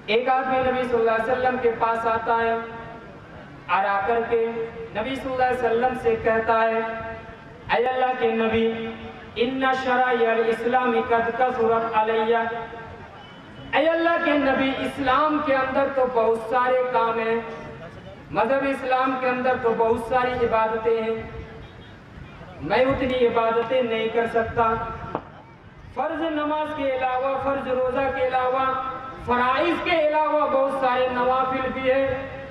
ایک آدمی نبی صلی اللہ علیہ وسلم کے پاس آتا ہے اور آ کر کے نبی صلی اللہ علیہ وسلم سے کہتا ہے اے اللہ کے نبی ان شرائع الاسلام قد کثرت علیہ، اے اللہ کے نبی اسلام کے اندر تو بہت سارے کام ہیں، مذہب اسلام کے اندر تو بہت ساری عبادتیں ہیں، میں اتنی عبادتیں نہیں کر سکتا، فرض نماز کے علاوہ، فرض روزہ کے علاوہ، فرائض کے علاوہ بہت سارے نوافل بھی ہیں،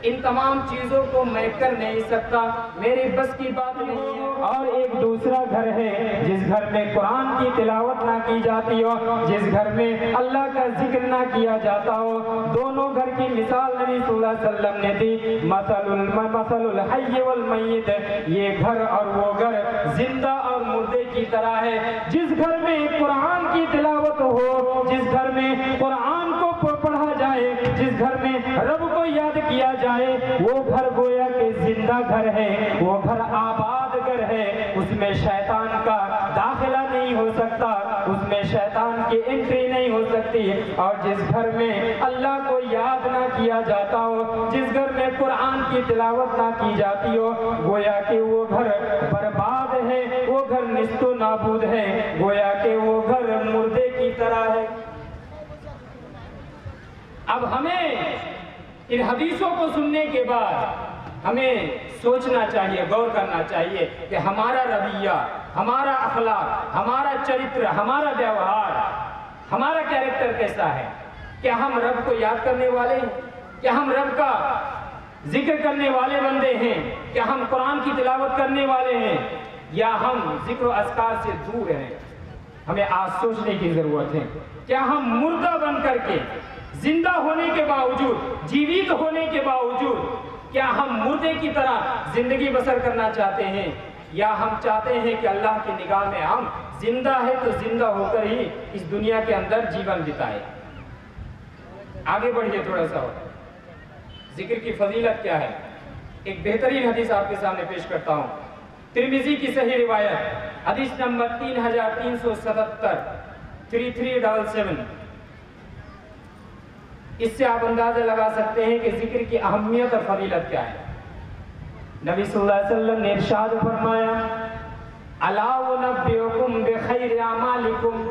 ان تمام چیزوں کو میں کر نہیں سکتا، میرے بس کی بات نہیں ہے۔ اور ایک دوسرا گھر ہے جس گھر میں قرآن کی تلاوت نہ کی جاتی ہو، جس گھر میں اللہ کا ذکر نہ کیا جاتا ہو، دونوں گھر کی مثال نبی صلی اللہ علیہ وسلم نے دی، مثل الحی والمیت، یہ گھر اور وہ گھر زندہ اور مردے کی طرح ہے۔ جس گھر میں قرآن کی تلاوت ہو، جس گھر میں قرآن کو پڑھا جائے، جس گھر میں رب کو یاد کیا جائے، وہ گھر گویا کہ زندہ گھر ہے، وہ گھر آباد گھر ہے، اس میں شیطان کا داخلہ نہیں ہو سکتا، اس میں شیطان کی انٹری نہیں ہو سکتی۔ اور جس گھر میں اللہ کو یاد نہ کیا جاتا ہو، جس گھر میں قرآن کی تلاوت نہ کی جاتی ہو، گویا کہ وہ گھر برباد ہے، وہ گھر نیست و نابود ہے، گویا کہ وہ گھر مردے کی طرح ہے۔ اب ہمیں ان حدیثوں کو سننے کے بعد ہمیں سوچنا چاہیے، غور کرنا چاہیے کہ ہمارا رویہ، ہمارا اخلاق، ہمارا چرتر، ہمارا ویوہار، ہمارا کیریکٹر کیسا ہے؟ کیا ہم رب کو یاد کرنے والے ہیں؟ کیا ہم رب کا ذکر کرنے والے بندے ہیں؟ کیا ہم قرآن کی تلاوت کرنے والے ہیں؟ یا ہم ذکر و اذکار سے دور ہیں؟ ہمیں آج سوچنے کی ضرورت ہے۔ کیا ہم مردہ بن کر کے زندہ ہونے کے باوجود، جیوت ہونے کے باوجود، کیا ہم مردے کی طرح زندگی بسر کرنا چاہتے ہیں، یا ہم چاہتے ہیں کہ اللہ کی نگاہ میں ہم زندہ ہے تو زندہ ہو کر ہی اس دنیا کے اندر جیون بتائے؟ آگے بڑھیے تھوڑا سا، ذکر کی فضیلت کیا ہے؟ ایک بہترین حدیث آپ کے سامنے پیش کرتا ہوں، ترمذی کی صحیح روایت، حدیث نمبر 3377، 3377۔ اس سے آپ اندازہ لگا سکتے ہیں کہ ذکر کی اہمیت اور فضیلت کیا ہے۔ نبی صلی اللہ علیہ وسلم نے ارشاد فرمایا الا انبئکم بخیر اعمالکم،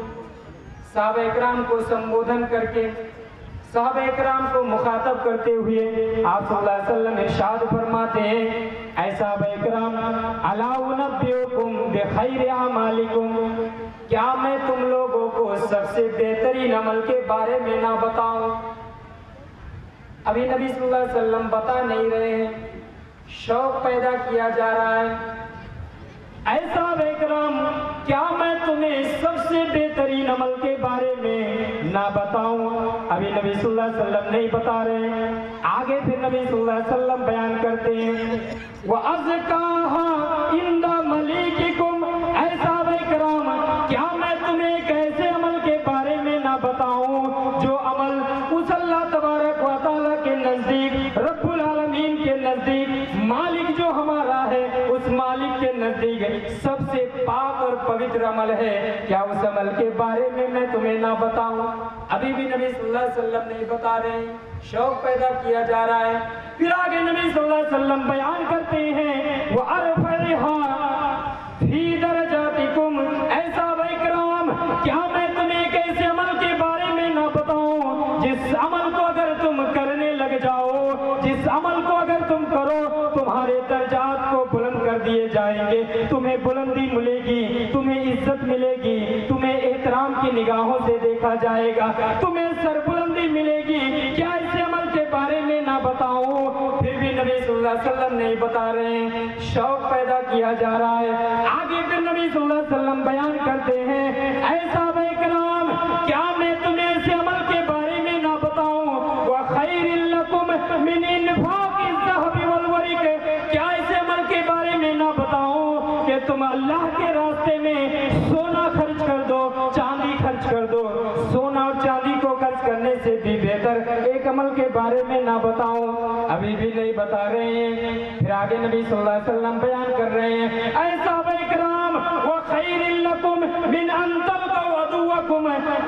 صحابہ اکرام کو سمبودھن کر کے، صحابہ اکرام کو مخاطب کرتے ہوئے آپ صلی اللہ علیہ وسلم ارشاد فرماتے ہیں اے صحابہ اکرام الا انبئکم بخیر اعمالکم، کیا میں تم لوگوں کو سب سے بہترین عمل کے بارے میں نہ بتاؤں؟ ابھی نبی صلی اللہ علیہ وسلم بتا نہیں رہے ہیں، شوق پیدا کیا جا رہا ہے۔ اے صحابہ اکرام، کیا میں تمہیں سب سے بہترین عمل کے بارے میں نہ بتاؤں؟ ابھی نبی صلی اللہ علیہ وسلم نہیں بتا رہے ہیں، آگے پھر نبی صلی اللہ علیہ وسلم بیان کرتے ہیں وَأَزْكَاهَا عِنْدَ مَلِيكِكُمْ، اے صحابہ اکرام، کیا میں تمہیں ایک ایسے عمل کے بارے میں نہ بتاؤں جو عمل اس اللہ تبارک و تعالیٰ کے نزدیک، رب العالمین کے نزدیک، مالک جو ہمارا ہے اس مالک کے نزدیک سب سے پاک اور پوتر عمل ہے؟ کیا اس عمل کے بارے میں میں تمہیں نہ بتاؤں؟ ابھی بھی نبی صلی اللہ علیہ وسلم نہیں بتا رہے ہیں، شوق پیدا کیا جا رہا ہے۔ پھر آگے نبی صلی اللہ علیہ وسلم بیان کرتے ہیں وَأَرْفَعِهَا فِي دَرَجَاتِكُمْ، اے صحابہ اکرام، کیا میں تمہیں ایک ایسے عمل کے بارے میں نہ بتاؤں جس عمل کو اگر تم کرنے لگ جاؤ، جس عمل کو اگر تم کرو، تمہارے درجات کو بلند کر دیے جائیں گے، تمہیں بلندی ملے گی، تمہیں عزت ملے گی، تمہیں احترام کی نگاہوں سے دیکھا جائے گا، تمہیں سربلندی ملے گی۔ کیا ایسے عمل کے بارے میں نہ بتاؤں؟ پھر بھی نبی صلی اللہ علیہ وسلم نہیں بتا رہے ہیں، شوق پیدا کیا جا رہا ہے۔ آگے پھر نبی صلی اللہ علیہ وسلم بیان کرتے ہیں اے صحابہ اکرام، کیا میں تمہیں ایسے عمل کے بارے میں نہ بتاؤں وَخَيْرٍ لَكُمْ مِنْ إِنْفَاقِ الذَّهَبِ وَالْوَرِقِ، کیا ایسے عمل کے بارے میں نہ بتاؤں کہ تم اللہ کے راستے میں سونا خرچ کر دو، چاندی خرچ کر دو؟ سونا اور چاندی کو خرچ کرنے سے بھی بہتر ایک عمل کے بارے میں نہ بتاؤں؟ ابھی بھی نہیں بتا رہے ہیں۔ پھر آگے نبی صلی اللہ علیہ وسلم بیان کر رہے ہیں اے صحابہ اکرام وَخَيْرٍ لَكُمْ مِنْ أَنْ تَلْقَوْا عَدُوَّكُمْ،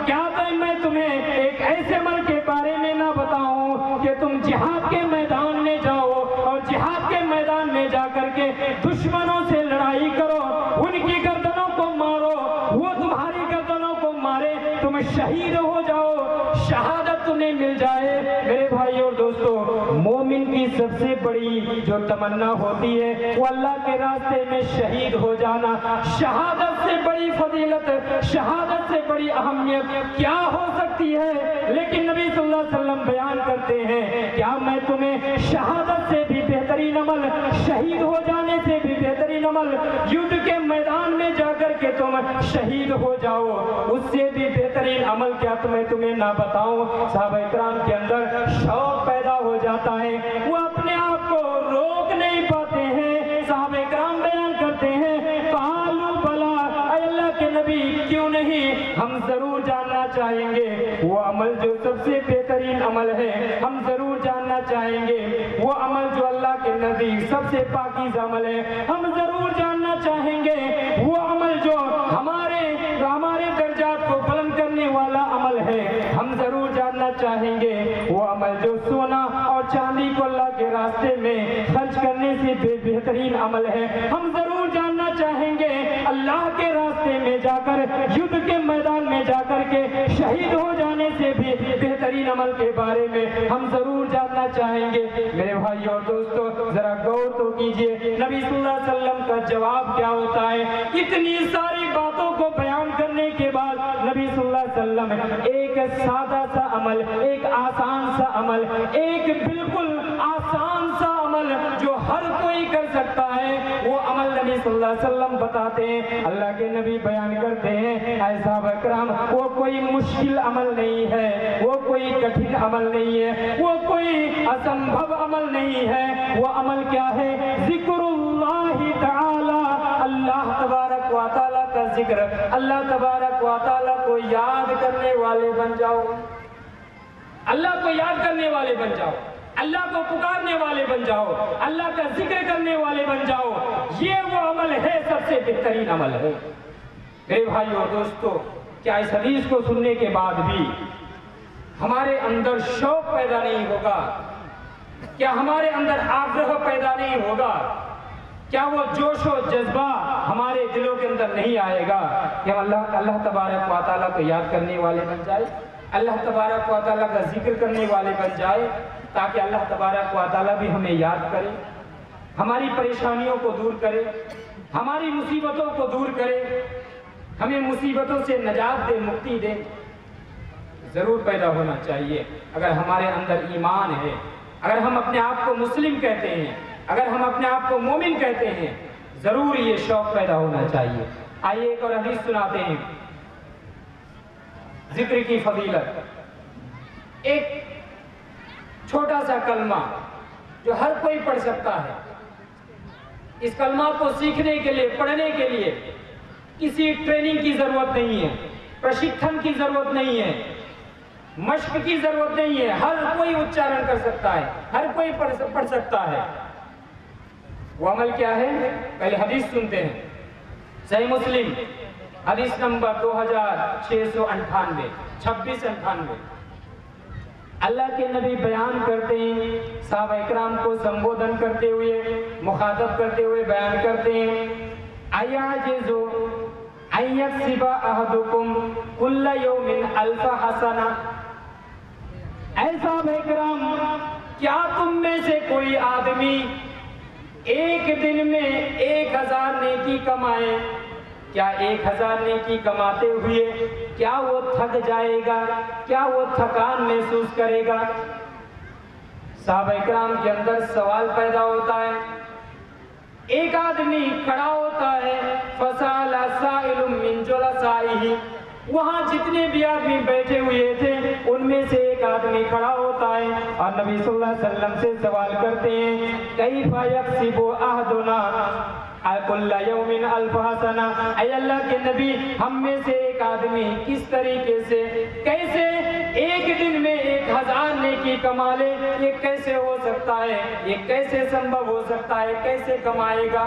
کیا میں تمہیں ایک ایسے عمل کے بارے میں نہ بتاؤں जिहाद के मैदान में जाओ और जिहाद के मैदान में जा करके दुश्मनों से लड़ाई करो, उनकी गर्दनों को मारो, वो तुम्हारी गर्दनों को मारे, तुम शहीद हो जाओ, शहादत तुम्हें मिल जाए। मेरे भाई और दोस्तों, मोमिन की सबसे बड़ी जो तमन्ना होती है वो अल्लाह के रास्ते में शहीद हो जाना। शहादत से बड़ी फजीलत, शहादत से बड़ी अहमियत क्या हो सकती है? लेकिन नबी सल्लल्लाहु अलैहि वसल्लम बयान करते हैं, क्या मैं तुम्हें शहादत से भी बेहतरीन अमल, शहीद हो जाने से भी बेहतरीन अमल, युद्ध के मैदान में जाकर के तुम शहीद हो जाओ, उससे भी बेहतरीन अमल क्या तुम्हें ना बताऊं? सहाबा इकराम के अंदर शौक पैदा हो जाता है, वो अपने आप को रोक नहीं पाते हैं। सहाबा इकराम बयान करते हैं, कालू बला, अल्लाह के नबी क्यों नहीं, हम जरूर जानना चाहेंगे वो अमल जो सबसे बेहतरीन अमल है, हम जरूर जानना चाहेंगे वो अमल जो अल्लाह के नजदीक सबसे पाकीज़ अमल है, हम जरूर जानना चाहेंगे वो अमल जो हमारे दर्जात को बुलंद करने वाला अमल है, हम जरूर जानना चाहेंगे वो अमल जो सोना और चांदी को अल्लाह के रास्ते में खर्च करने से बेहतरीन अमल है, हम जरूर जानना चाहेंगे अल्लाह के रास्ते में जाकर, युद्ध के मैदान में जाकर के शहीद हो जाने से भी बेहतरीन अमल के बारे में हम जरूर जानना चाहेंगे। मेरे भाई और दोस्तों, जरा गौर तो कीजिए, नबी सल्लल्लाहु अलैहि वसल्लम का जवाब क्या होता है? इतनी सारी बातों को बयान करने के बाद नबी सल्लल्लाहु अलैहि वसल्लम एक सादा सा अमल, एक आसान सा अमल, एक बिल्कुल आसान सा अमल जो हर कोई कर सकता है, वो अमल नबी सल्लल्लाहु अलैहि वसल्लम बताते हैं। अल्लाह के नबी बयान करते हैं, ऐ सहाबा इकराम, वो कोई मुश्किल अमल नहीं है, वो कोई कठिन अमल नहीं है, वो कोई असंभव अमल नहीं है। वो अमल क्या है? जिक्रुल्लाहि ताला, अल्लाह तबारक व तआला का जिक्र, अल्लाह तबारक व तआला को याद करने वाले बन जाओ, अल्लाह को याद करने वाले बन जाओ, अल्लाह को पुकारने वाले बन जाओ, अल्लाह का जिक्र करने वाले बन जाओ। ये वो अमल है, सबसे बेहतरीन अमल है। मेरे भाई और दोस्तों, क्या इस हदीस को सुनने के बाद भी हमारे अंदर शौक पैदा नहीं होगा? क्या हमारे अंदर आग्रह पैदा नहीं होगा? क्या वो जोश और जज्बा हमारे दिलों के अंदर नहीं आएगा कि हम अल्लाह तबारक व तआला को याद करने वाले बन जाए, अल्लाह तबारक व तआला का जिक्र करने वाले बन जाए, ताकि अल्लाह तबारक व तआला भी हमें याद करे, हमारी परेशानियों को दूर करे, हमारी मुसीबतों को दूर करे, हमें मुसीबतों से निजात दे, मुक्ति दे। जरूर पैदा होना चाहिए। अगर हमारे अंदर ईमान है, अगर हम अपने आप को मुस्लिम कहते हैं, अगर हम अपने आप को मोमिन कहते हैं, जरूर ये शौक पैदा होना चाहिए। आइए एक और हदीस सुनाते हैं, जिक्र की फजीलत। एक छोटा सा कलमा जो हर कोई पढ़ सकता है, इस कलमा को सीखने के लिए, पढ़ने के लिए किसी ट्रेनिंग की जरूरत नहीं है, प्रशिक्षण की जरूरत नहीं है, मश्क की जरूरत नहीं है, हर कोई उच्चारण कर सकता है, हर कोई पढ़ सकता है। वो अमल क्या है? पहले हदीस सुनते हैं। सही मुस्लिम हदीस नंबर 2698, 2698। अल्लाह के नबी बयान करते हैं, सहाबा इकराम को संबोधन करते हुए, मुखातब करते हुए बयान करते हैं, अयाजिज़ु अय्यक्सिबा अहदुकुम कुल्ला यौमिन अल्फ हसना। ऐ सहाबा इकराम, क्या तुम में से कोई आदमी एक दिन में 1000 नेकी कमाए? क्या 1000 नेकी कमाते हुए क्या वो थक जाएगा? क्या वो थकान महसूस करेगा? सहाबा इकराम के अंदर सवाल पैदा होता है। एक आदमी खड़ा होता है, फसाला साइलुम मिन जुलसाइही, वहां जितने भी आदमी बैठे हुए थे उनमें से एक आदमी खड़ा होता है और नबी सल्लल्लाहु अलैहि वसल्लम से सवाल करते हैं, कैफा यक्सिबु अहदुना कुल्ला यौमिन अल्फ हसना। ऐ अल्लाह के नबी, हम में से एक आदमी किस तरीके से, कैसे एक दिन में 1000 नेकी कमा ले? ये कैसे हो सकता है? ये कैसे संभव हो सकता है? कैसे कमाएगा?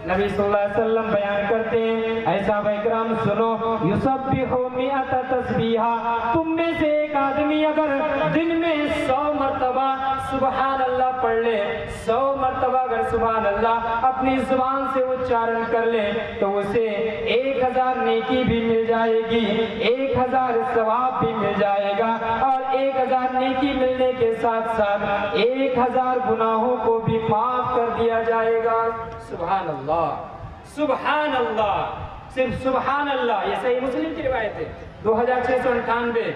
नबी सल्लल्लाहु अलैहि वसल्लम बयान करते हैं, ऐसा इकराम सुनो, युसब्बिहु मिअता तस्बीहा, तुम में से एक आदमी अगर दिन में 100 मरतबा सुबहान अल्लाह पढ़ ले, 100 मरतबा अगर सुबहान अल्लाह अपनी जुबान से उच्चारण कर ले तो उसे 1000 नेकी भी मिल जाएगी, 1000 सवाब भी मिल जाएगा, और 1000 नेकी मिलने के साथ साथ 1000 गुनाहों को भी माफ कर दिया जाएगा। सुबहान अल्लाह, सुबहान अल्लाह, सिर्फ सुबहान अल्लाह। ये सही मुस्लिम की रिवायत है 2698।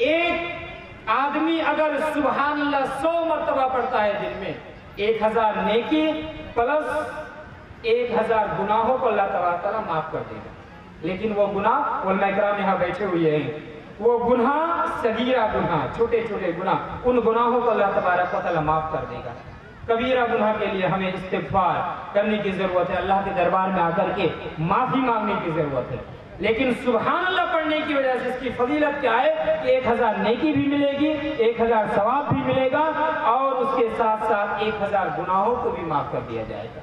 एक आदमी अगर सुबहान अल्लाह 100 मरतबा पढ़ता है दिन में, 1000 नेकी प्लस 1000 गुनाहों को अल्लाह ताला माफ कर देगा। लेकिन वो गुनाह, उलमा इकराम यहाँ बैठे हुए हैं, वो गुनाह सगीरा गुनाह, छोटे छोटे गुनाह, उन गुनाहों को अल्लाह तबारक व तआला माफ कर देगा। कबीरा गुनाह के लिए हमें इस्तिग़फ़ार करने की ज़रूरत है, अल्लाह के दरबार में आकर के माफ़ी मांगने की ज़रूरत है। लेकिन सुबहान अल्लाह पढ़ने की वजह से इसकी फजीलत क्या है कि 1000 नेकी भी मिलेगी, 1000 सवाब भी मिलेगा, और उसके साथ साथ 1000 गुनाहों को भी माफ़ कर दिया जाएगा।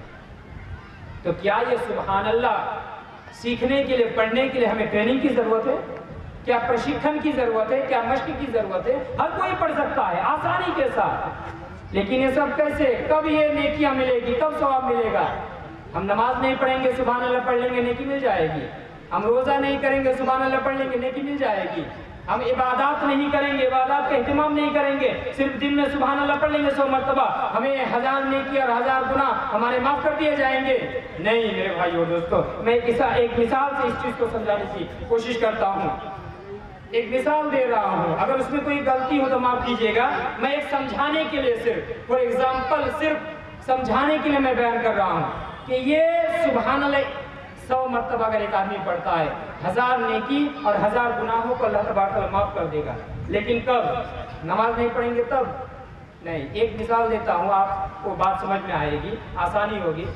तो क्या ये सुबहान अल्लाह सीखने के लिए, पढ़ने के लिए हमें ट्रेनिंग की ज़रूरत है? क्या प्रशिक्षण की ज़रूरत है? क्या मश्क की ज़रूरत है? हर कोई पढ़ सकता है आसानी के साथ। लेकिन ये सब कैसे, कब ये नेकियां मिलेगी, कब सवाब मिलेगा? हम नमाज नहीं पढ़ेंगे, सुबहान अल्लाह पढ़ लेंगे, नेकी मिल जाएगी। हम रोज़ा नहीं करेंगे, सुबहान अल्लाह पढ़ लेंगे, नेकी मिल जाएगी। हम इबादत नहीं करेंगे, इबादत का एहतमाम नहीं करेंगे, सिर्फ दिन में सुबहान अल्लाह पढ़ लेंगे 100 मरतबा, हमें 1000 नेकी और 1000 गुनाह हमारे माफ़ कर दिए जाएंगे? नहीं मेरे भाइयों दोस्तों, मैं एक मिसाल से इस चीज़ को समझाने की कोशिश करता हूँ। एक मिसाल दे रहा हूँ, अगर उसमें कोई गलती हो तो माफ कीजिएगा। मैं एक समझाने के लिए, सिर्फ फॉर एग्जाम्पल, सिर्फ समझाने के लिए मैं बयान कर रहा हूँ कि ये सुबहान अल्लाह 100 मरतबा अगर एक आदमी पढ़ता है, 1000 नेकी और 1000 गुनाहों को अल्लाह तबारक व तआला माफ कर देगा। लेकिन कब? नमाज नहीं पढ़ेंगे तब नहीं। एक मिसाल देता हूँ, आपको बात समझ में आएगी, आसानी होगी।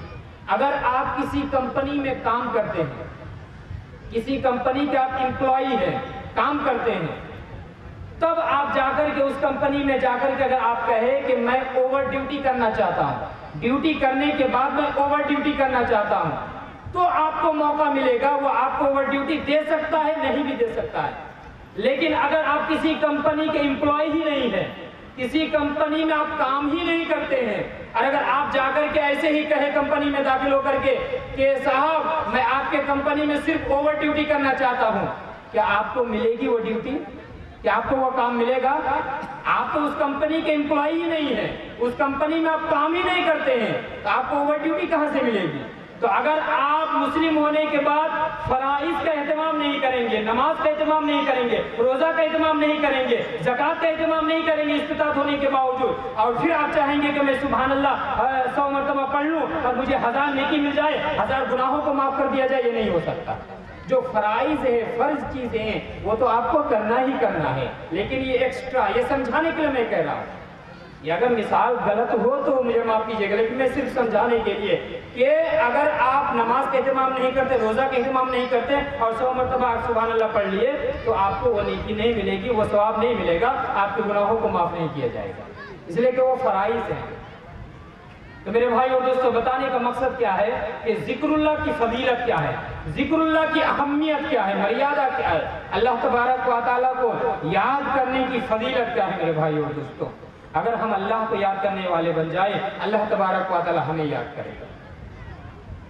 अगर आप किसी कंपनी में काम करते हैं, किसी कंपनी के आप एम्प्लॉई हैं, काम करते हैं, तब आप जाकर के उस कंपनी में जाकर के अगर आप कहें कि मैं ओवर ड्यूटी करना चाहता हूं, ड्यूटी करने के बाद मैं ओवर ड्यूटी करना चाहता हूं, तो आपको मौका मिलेगा, वो आपको ओवर ड्यूटी दे सकता है, नहीं भी दे सकता है। लेकिन अगर आप किसी कंपनी के एम्प्लॉय ही नहीं है, किसी कंपनी में आप काम ही नहीं करते हैं, और अगर आप जाकर के ऐसे ही कहे कंपनी में दाखिल होकर के कि साहब मैं आपके कंपनी में सिर्फ ओवर ड्यूटी करना चाहता हूं, क्या आपको मिलेगी वो ड्यूटी? क्या आपको वो काम मिलेगा? आप तो उस कंपनी के एम्प्लॉय ही नहीं है, उस कंपनी में आप काम ही नहीं करते हैं, तो आपको ओवर ड्यूटी कहां से मिलेगी? तो अगर आप मुस्लिम होने के बाद फराइज का एहतमाम नहीं करेंगे, नमाज का एहतमाम नहीं करेंगे, रोजा का एहतमाम नहीं करेंगे, ज़कात का एहतमाम नहीं करेंगे इस्तिताअत होने के बावजूद, और फिर आप चाहेंगे कि मैं सुभान अल्लाह 100 मरतबा पढ़ लूँ और मुझे 1000 नेकी मिल जाए, 1000 गुनाहों को माफ कर दिया जाए, ये नहीं हो सकता। जो फराइज है, फर्ज चीजें हैं, वो तो आपको करना ही करना है। लेकिन ये एक्स्ट्रा, ये समझाने के लिए मैं कह रहा हूँ। ये अगर मिसाल गलत हो तो मुझे माफ कीजिएगा, लेकिन मैं सिर्फ समझाने के लिए कि अगर आप नमाज का एहतमाम नहीं करते, रोजा का एहतमाम नहीं करते और 100 मरतबा आप सुभान अल्लाह पढ़ लिए, तो आपको वो नेकी नहीं मिलेगी, वो सवाब नहीं मिलेगा, आपके गुनाहों को माफ नहीं किया जाएगा, इसलिए कि वो फराइज हैं। तो मेरे भाई और दोस्तों, बताने का मकसद क्या है कि जिक्रुल्लाह की फजीलत क्या है, जिक्रुल्लाह की अहमियत क्या है, मर्यादा क्या है, अल्लाह तबारक व तआला को याद करने की फजीलत क्या है। मेरे भाई और दोस्तों, अगर हम अल्लाह को याद करने वाले बन जाए, अल्लाह तबारक व तआला हमें याद करेगा।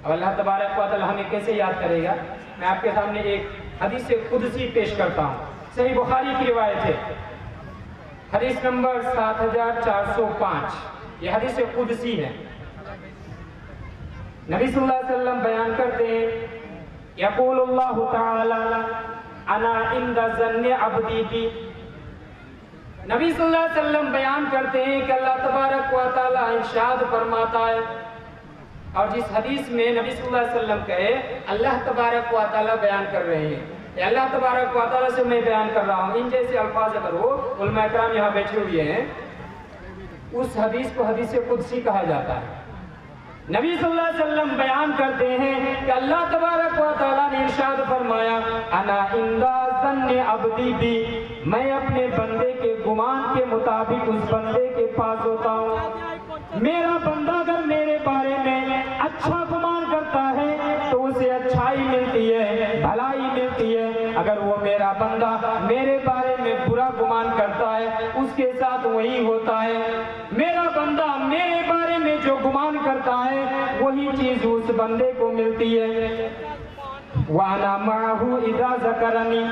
अब अल्लाह तबारक व तआला हमें कैसे याद करेगा? मैं आपके सामने एक हदीस कुदसी पेश करता हूँ, सही बुखारी की रिवायत है, हदीस नंबर 7405, ये हदीस कुदसी है। नबी सल्लल्लाहु अलैहि वसल्लम बयान करते हैं, यक़ूलुल्लाहु तआला अना इंदा ज़न्नि अब्दी बी। नबी सल्लल्लाहु अलैहि वसल्लम बयान करते हैं कि अल्लाह तबारक व तआला इरशाद फरमाता है, और जिस हदीस में नबी सल्लल्लाहु अलैहि वसल्लम कहे, अल्लाह तबारक व तआला बयान कर रहे हैं, अल्लाह तबारक व तआला से मैं बयान कर रहा हूँ, इन जैसे अल्फाज अगर हो, उलमा इकराम यहाँ बैठे हुए हैं, उस हदीस को हदीस कुदसी कहा जाता है। नबी सल्लल्लाहु अलैहि वसल्लम बयान करते हैं कि अल्लाह तबारक व तआला ने इरशाद फरमाया, अना इंदा ज़न्नि अब्दी बी, मैं अपने बंदे के गुमान के मुताबिक उस बंदे के पास होता हूँ। मेरा बंदा अगर मेरे बारे में अच्छा गुमान करता है तो उसे अच्छाई मिलती है, भलाई मिलती है। अगर वो मेरा बंदा मेरे बारे में बुरा गुमान करता है, उसके साथ वही होता है। بندہ میرے بارے میں جو گمان کرتا ہے وہی چیز اس بندے کو ملتی ہے۔ وَأَنَا مَعَهُ إِذَا ذَكَرَنِي،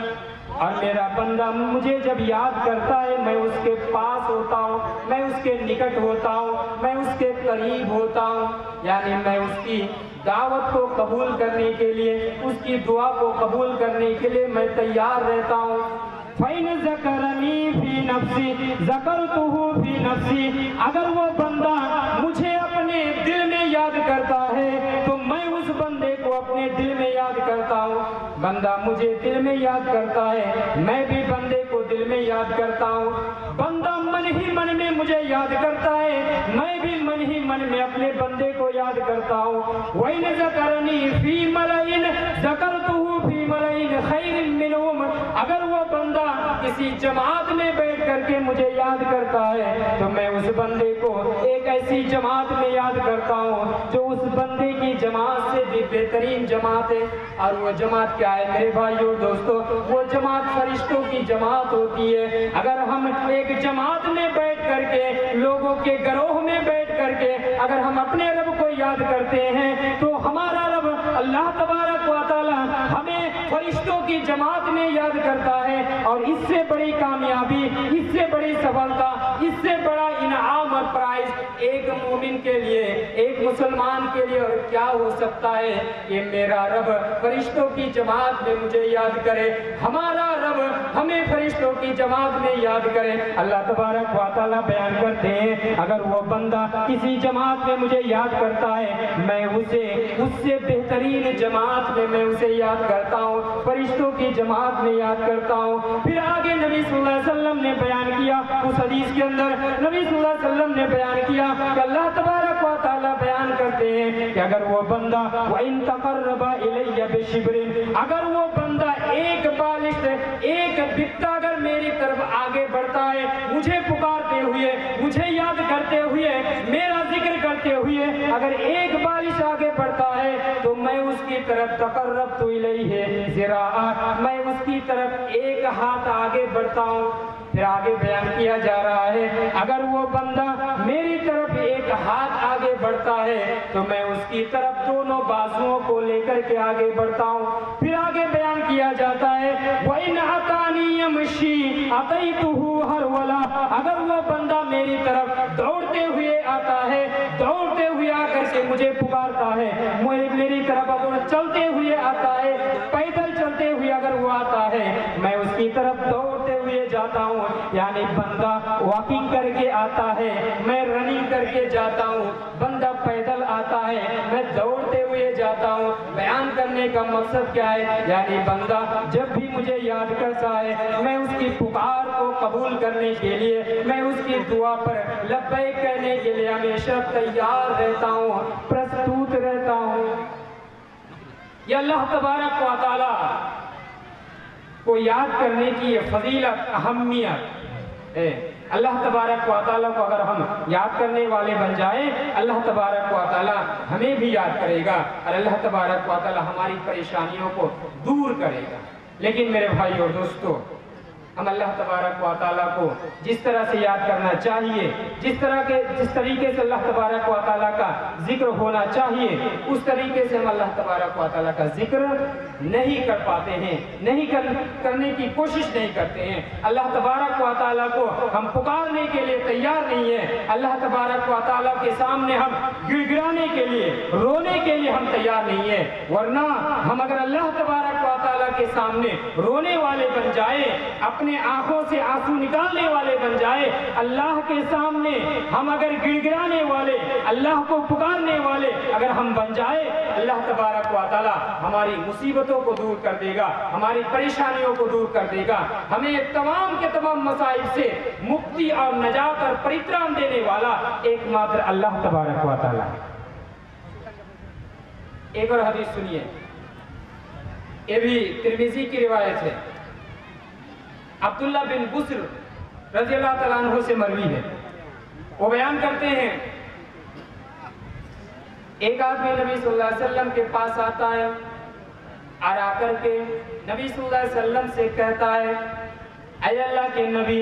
اور میرا بندہ مجھے جب یاد کرتا ہے میں اس کے پاس ہوتا ہوں، میں اس کے نکٹ ہوتا ہوں، میں اس کے قریب ہوتا ہوں، یعنی میں اس کی دعوت کو قبول کرنے کے لیے، اس کی دعا کو قبول کرنے کے لیے میں تیار رہتا ہوں۔ فَإِنْ ذَكَرَنِي فِي نَفْسِي ذَكَرْتُهُ فِي نَفْسِي، اگر وہ بندہ مجھے اپنے دل میں یاد کرتا ہے تو میں اس بندے کو اپنے دل میں یاد کرتا ہوں۔ بندہ مجھے دل میں یاد کرتا ہے، میں بھی بندے کو دل میں یاد کرتا ہوں۔ بندہ من ہی من میں مجھے یاد کرتا ہے، میں بھی من ہی من میں اپنے بندے کو یاد کرتا ہوں۔ وَإِنْ ذَكَرَنِي فِي مَلَئٍ ذَكَرْتُهُ فِي مَلَئٍ خَيْرٍ مِّنْهُمْ، اگر وہ بندہ کسی جماعت میں بیٹھ کر کے مجھے یاد کرتا ہے تو میں اس بندے کو ایک ایسی جماعت میں یاد کرتا ہوں جو اس بندے کی جماعت سے بھی بہترین جماعت ہے۔ اور وہ جماعت کیا ہے میرے بھائیو اور دوستو؟ وہ جماعت فرشتوں کی جماعت ہوتی ہے۔ اگر ہم ایک جماعت میں بیٹھ کر کے، لوگوں کے گروہ میں بیٹھ کر کے اگر ہم اپنے رب کو یاد کرتے ہیں تو ہمارا رب اللہ تبارک و تعالی ہمیں فرشتوں کی جماعت میں یاد کرتا ہے۔ اور اس سے بڑی کامیابی، اس سے بڑی سفلتا، اس سے بڑا انعام اور پرائز ایک مومن کے لیے، ایک مسلمان کے لیے اور کیا ہو سکتا ہے کہ میرا رب فرشتوں کی جماعت میں مجھے یاد کرے، ہمارا رب ہمیں فرشتوں کی جماعت میں یاد کرے۔ اللہ تبارک و تعالیٰ بیان کرتے ہیں اگر وہ بندہ کسی جماعت میں مجھے یاد کرتا ہے میں اسے اس سے بہترین جماعت میں میں اسے یاد کرتا ہوں، فرشتوں کی جماعت میں یاد کرتا ہوں۔ پھر آگے نبی صلی اللہ علیہ وسلم نے بیان کیا، اس حدیث کے اندر نبی صلی اللہ علیہ وسلم نے بیان کیا کہ اللہ تبارک و تعالیٰ بیان کرتے ہیں کہ اگر وہ بندہ وَإِن تَقَرَّبَ إِلَيَّ بِشِبْرٍ، اگر وہ بندہ ایک بالشت، ایک بتہ اگر میری طرف آگے بڑھتا ہے، مجھے پکارتے ہوئے، مجھے یاد کرتے ہوئے، میرا ذکر کرتے ہوئے اگر ایک بالش آگے بڑھتا ہے تو میں اس کی طرف تقربت الیہ ذراعا، میں اس کی طرف ایک ہاتھ آگے بڑھتا ہوں۔ پھر آگے بیان کیا جا رہا ہے اگر وہ بندہ میری طرف ایک ہاتھ آگے بڑھتا ہے تو میں اس کی طرف دونوں بازوؤں کو لے کر کے آگے بڑھتا ہوں۔ پھر آگے بیان کیا جاتا ہے وَإِنْ أَتَانِي يَمْشِي أَتَيْتُهُ هَرْوَلًا، اگر وہ بندہ میری طرف دوڑتے ہوئے آتا ہے، دوڑتے ہوئے آ کر کے مجھے پکارتا ہے، میری طرف اگر چلتے ہوئے آتا ہے، پیدل چلتے ہوئے اگر وہ آتا ہے میں اس کی طرف دوڑتے ہوئے جاتا ہوں، یعنی بندہ واکنگ کر کے آتا ہے میں رننگ کر کے جاتا ہوں، بندہ پیدل آتا ہے میں دوڑتے ہوئے جاتا ہوں۔ بیان کرنے کا مقصد کیا ہے؟ یعنی بندہ جب بھی مجھے یاد کرتا ہے میں اس کی پکار کو قبول کرنے کے لیے، میں اس کی دعا پر لبیک کہنے کے لیے ہمیشہ تیار رہتا ہوں، پرستوت رہتا ہوں۔ یہ اللہ تبارک و تعالی کو یاد کرنے کی یہ فضیلت، اہمیت ہے۔ اللہ تبارک و تعالیٰ کو اگر ہم یاد کرنے والے بن جائیں اللہ تبارک و تعالیٰ ہمیں بھی یاد کرے گا اور اللہ تبارک و تعالیٰ ہماری پریشانیوں کو دور کرے گا۔ لیکن میرے بھائی اور دوستو، ہم اللہ تبارک و تعالیٰ کو جس طرح سے یاد کرنا چاہیے، جس طریقے سے اللہ تبارک و تعالیٰ کا ذکر ہونا چاہیے، اس طریقے سے ہم اللہ تبارک و تعالیٰ کا ذکر نہیں کر پاتے ہیں، کرنے کی کوشش نہیں کرتے ہیں۔ اللہ تبارک و تعالیٰ کو ہم پکارنے کے لیے تیار نہیں ہیں، اللہ تبارک و تعالیٰ کے سامنے ہم گڑگڑانے کے لیے، رونے کے لیے ہم تیار نہیں ہیں۔ ورنہ ہم اگر اللہ تبارک و تعالیٰ کے سامنے رونے والے بن جائیں، اپنے آنکھوں سے آنسو نکالنے والے بن جائے، اللہ کے سامنے ہم اگر گڑگڑانے والے، اللہ کو پکارنے والے اگر ہم بن جائے، اللہ تبارک و تعالی ہماری مصیبتوں کو دور کر دے گا، ہماری پریشانیوں کو دور کر دے گا، ہمیں تمام کے تمام مسائل سے مکتی اور نجات اور پریتران دینے والا ایک ماتر اللہ تبارک و تعالی۔ ایک اور حدیث سنیے، یہ بھی ترمذی کی روایت ہے، عبداللہ بن بسر رضی اللہ تعالیٰ عنہ سے مروی ہے۔ وہ بیان کرتے ہیں ایک آدمی نبی صلی اللہ علیہ وسلم کے پاس آتا ہے اور آ کر کے نبی صلی اللہ علیہ وسلم سے کہتا ہے اے اللہ کے نبی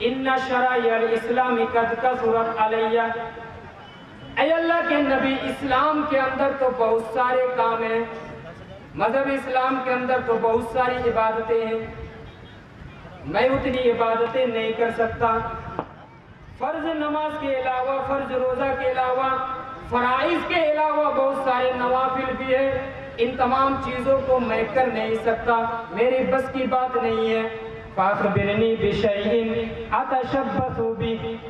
ان इन्ना शराइअ इस्लामी कद कसरत अलैया। ऐ अल्लाह के नबी, इस्लाम के अंदर तो बहुत सारे काम हैं, मजहब इस्लाम के अंदर तो बहुत सारी इबादतें हैं, मैं उतनी इबादतें नहीं कर सकता। फर्ज नमाज के अलावा, फर्ज रोजा के अलावा, फराइज के अलावा बहुत सारे नवाफिल भी है, इन तमाम चीज़ों को मैं कर नहीं सकता, मेरी बस की बात नहीं है। फ़ाख़बिरनी बिशैइन अतशब्बसु बि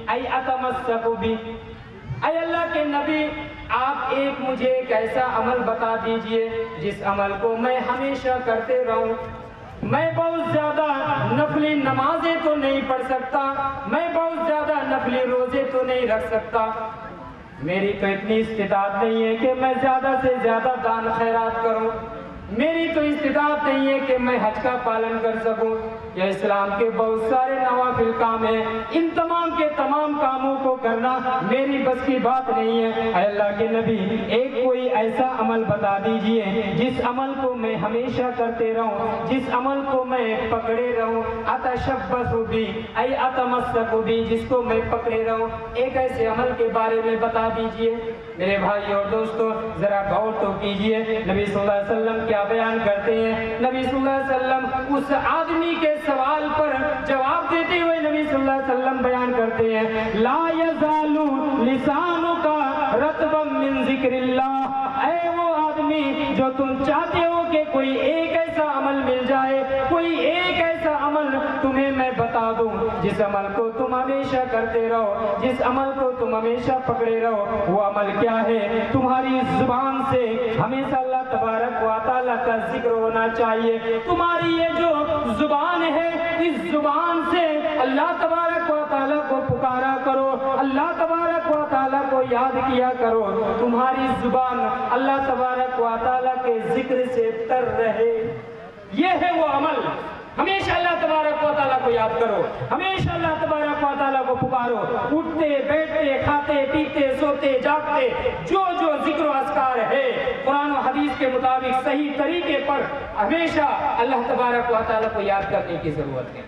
ऐ अतमस्सकु बि। ऐ अल्लाह के नबी, आप एक मुझे एक ऐसा अमल बता दीजिए जिस अमल को मैं हमेशा करते रहूं। मैं बहुत ज़्यादा नफली नमाजें तो नहीं पढ़ सकता, मैं बहुत ज़्यादा नफली रोज़े तो नहीं रख सकता, मेरी तो इतनी इस्तिताअत नहीं है कि मैं ज़्यादा से ज़्यादा दान खैरात करूं, मेरी तो इस्तिताअत नहीं है कि मैं हज का पालन कर सकूं। यह इस्लाम के बहुत सारे नवाफिल काम हैं, इन तमाम के तमाम कामों को करना मेरी बस की बात नहीं है। अल्लाह के नबी, एक कोई ऐसा अमल बता दीजिए जिस अमल को मैं हमेशा करते रहूं, जिस अमल को मैं पकड़े रहूं। अतशब्बसु बि ऐ अतमस्सकु बि, जिसको मैं पकड़े रहूं, एक ऐसे अमल के बारे में बता दीजिए। मेरे भाई और दोस्तों, जरा गौर तो कीजिए, नबी सल्लल्लाहु अलैहि वसल्लम क्या बयान करते हैं। नबी सल्लल्लाहु अलैहि वसल्लम उस आदमी के सवाल पर जवाब देते हुए नबी सल्लल्लाहु अलैहि वसल्लम बयान करते हैं, ला यज़ालु लिसानुका रतबम मिन ज़िक्रिल्लाह। ऐ वो आदमी जो तुम चाहते हो कि कोई एक ऐसा अमल मिल जाए, कोई एक ऐसा अमल तुम्हें मैं बता दूं जिस अमल को तुम हमेशा करते रहो, जिस अमल को तुम हमेशा पकड़े रहो। वो अमल क्या है? तुम्हारी जुबान से हमेशा अल्लाह तबारक व तआला का जिक्र होना चाहिए। तुम्हारी ये जो जुबान है, इस जुबान से अल्लाह तबारक व तआला को पुकारा करो, अल्लाह तबारक व तआला को याद किया करो। तुम्हारी जुबान अल्लाह तबारक व तआला के जिक्र से तर रहे, ये है वो अमल। हमेशा अल्लाह तबारक व तआला को याद करो, हमेशा अल्लाह तबारक व तआला को पुकारो। उठते बैठते, खाते पीते, सोते जागते, जो जो जिक्र अस्कार है कुरान और हदीस के मुताबिक सही तरीके पर हमेशा अल्लाह तबारक व तआला को याद करने की जरूरत है।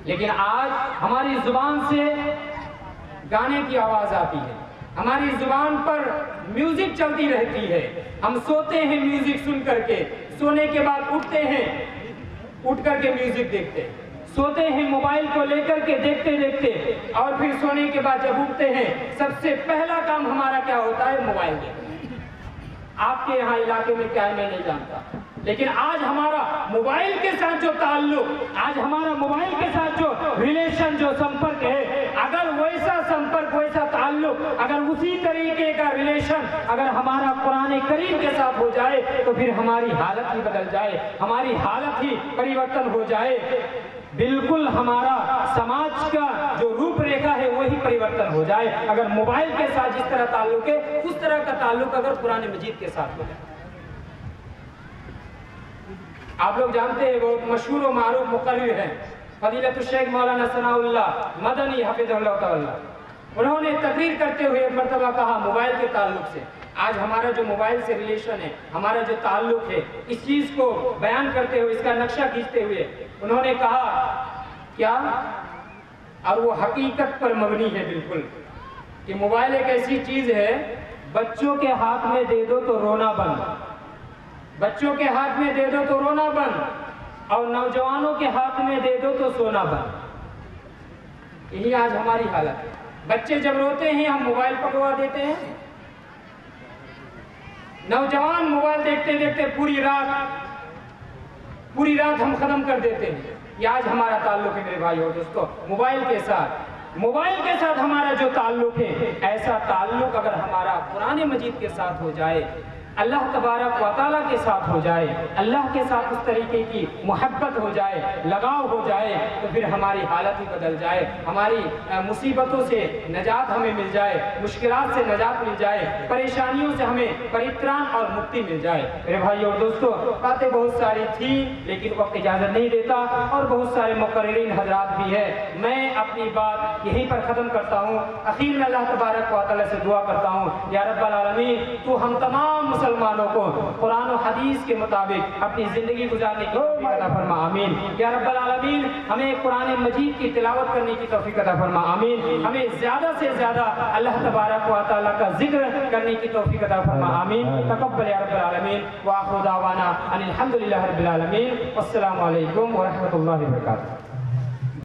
लेकिन आज हमारी जुबान से गाने की आवाज आती है, हमारी जुबान पर म्यूजिक चलती रहती है, हम सोते हैं म्यूजिक सुन करके, सोने के बाद उठते हैं, उठ करके म्यूजिक देखते हैं, सोते हैं मोबाइल को लेकर के देखते देखते, और फिर सोने के बाद जब उठते हैं सबसे पहला काम हमारा क्या होता है? मोबाइल देखना। आपके यहाँ इलाके में क्या है मैं नहीं जानता, लेकिन आज हमारा मोबाइल के साथ जो ताल्लुक, आज हमारा मोबाइल के साथ जो रिलेशन, जो संपर्क है, अगर वैसा संपर्क, वैसा ताल्लुक, अगर उसी तरीके का रिलेशन अगर हमारा कुरान करीम के साथ हो जाए तो फिर हमारी हालत ही बदल जाए, हमारी हालत ही परिवर्तन हो जाए। बिल्कुल हमारा समाज का जो रूपरेखा है वही परिवर्तन हो जाए। अगर मोबाइल के साथ जिस तरह ताल्लुक है, उस तरह का ताल्लुक अगर कुरान मजीद के साथ हो जाए। आप लोग जानते हैं बहुत मशहूर और मारूफ मुक़र्रिर हैं फजीलत शेख मौलाना सनाउल्लाह मदनी हफिज़हुल्लाह तआला। उन्होंने तकरीर करते हुए एक मरतबा कहा मोबाइल के ताल्लुक से, आज हमारा जो मोबाइल से रिलेशन है, हमारा जो ताल्लुक है, इस चीज़ को बयान करते हुए, इसका नक्शा खींचते हुए उन्होंने कहा क्या, और वो हकीकत पर मबनी है बिल्कुल, कि मोबाइल एक ऐसी चीज़ है, बच्चों के हाथ में दे दो तो रोना बंद, बच्चों के हाथ में दे दो तो रोना बंद, और नौजवानों के हाथ में दे दो तो सोना बंद। यही आज हमारी हालत है। बच्चे जब रोते हैं हम मोबाइल पकड़वा देते हैं, नौजवान मोबाइल देखते देखते पूरी रात हम खत्म कर देते हैं। ये आज हमारा ताल्लुक है मेरे भाई और दोस्तों, मोबाइल के साथ। मोबाइल के साथ हमारा जो ताल्लुक है, ऐसा ताल्लुक अगर हमारा कुरान मजीद के साथ हो जाए, अल्लाह तबारक व तआला के साथ हो जाए, अल्लाह के साथ उस तरीके की मोहब्बत हो जाए, लगाव हो जाए, तो फिर हमारी हालत ही बदल जाए, हमारी मुसीबतों से नजात हमें मिल जाए, मुश्किलात से नजात मिल जाए, परेशानियों से हमें परित्राण और मुक्ति मिल जाए। मेरे भाई और दोस्तों, बातें बहुत सारी थी लेकिन वक्त इजाज़त नहीं देता, और बहुत सारे मुक़र्रिरीन हज़रात भी है। मैं अपनी बात यहीं पर ख़त्म करता हूँ। आखिर में अल्लाह तबारक व तआला से दुआ करता हूँ, या रब्बल आलमीन, तू हम तमाम مسلمانوں کو قرآن و حدیث کے مطابق اپنی زندگی گزارنے کی توفیق عطا فرما آمین یا رب العالمین ہمیں قرآن مجید کی تلاوت کرنے کی توفیق عطا فرما آمین ہمیں زیادہ سے زیادہ اللہ تبارک و تعالیٰ کا ذکر کرنے کی توفیق عطا فرما آمین تقبل یا رب العالمین وآخر دعوانا ان الحمدللہ رب العالمین والسلام علیکم ورحمۃ اللہ وبرکاتہ